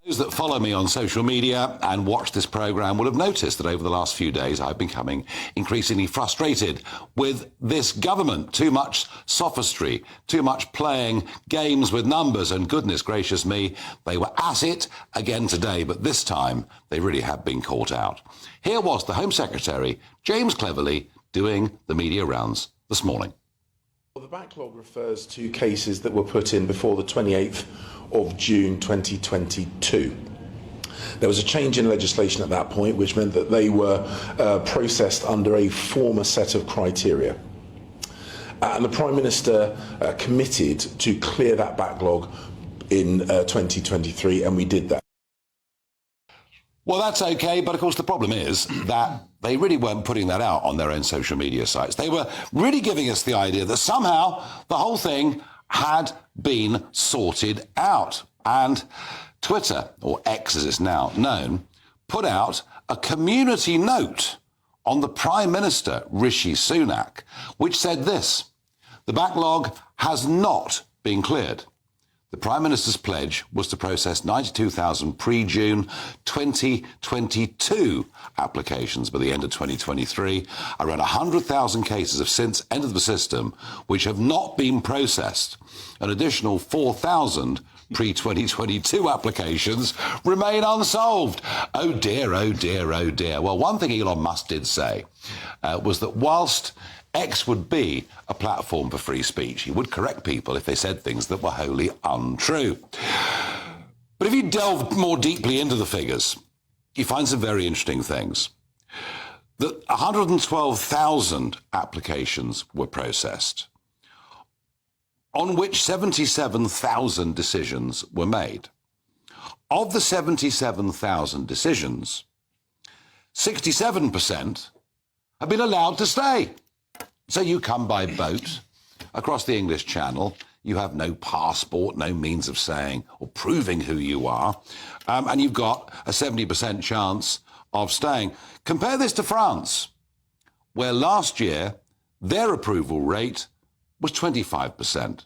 Those that follow me on social media and watch this programme will have noticed that over the last few days I've been becoming increasingly frustrated with this government. Too much sophistry, too much playing games with numbers, and goodness gracious me, they were at it again today, but this time they really have been caught out. Here was the Home Secretary, James Cleverly, doing the media rounds this morning. Well, the backlog refers to cases that were put in before the 28th of June 2022. There was a change in legislation at that point, which meant that they were processed under a former set of criteria. And the Prime Minister committed to clear that backlog in 2023, and we did that. Well, that's okay, but of course the problem is that they really weren't putting that out on their own social media sites. They were really giving us the idea that somehow the whole thing had been sorted out. And Twitter, or X as it's now known, put out a community note on the Prime Minister, Rishi Sunak, which said this: the backlog has not been cleared. The Prime Minister's pledge was to process 92,000 pre-June 2022 applications by the end of 2023. Around 100,000 cases have since entered the system which have not been processed. An additional 4,000 pre-2022 applications remain unsolved. Oh dear, oh dear, oh dear. Well, one thing Elon Musk did say was that whilst X would be a platform for free speech, he would correct people if they said things that were wholly untrue. But if you delve more deeply into the figures, you find some very interesting things. That 112,000 applications were processed, on which 77,000 decisions were made. Of the 77,000 decisions, 67% have been allowed to stay. So you come by boat across the English Channel, you have no passport, no means of saying or proving who you are, and you've got a 70% chance of staying. Compare this to France, where last year their approval rate was 25%.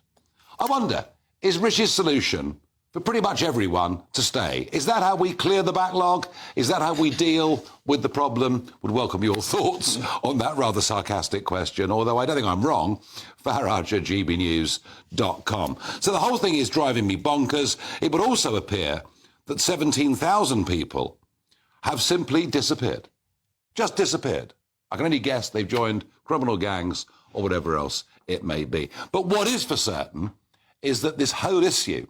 I wonder, is Rishi's solution for pretty much everyone to stay? Is that how we clear the backlog? Is that how we deal with the problem? Would welcome your thoughts on that rather sarcastic question, although I don't think I'm wrong. Farage at gbnews.com. So the whole thing is driving me bonkers. It would also appear that 17,000 people have simply disappeared. Just disappeared. I can only guess they've joined criminal gangs or whatever else it may be. But what is for certain is that this whole issue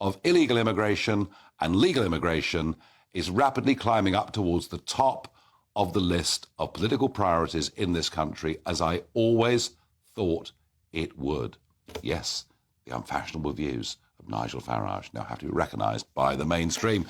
of illegal immigration and legal immigration is rapidly climbing up towards the top of the list of political priorities in this country, as I always thought it would. Yes, the unfashionable views of Nigel Farage now have to be recognised by the mainstream.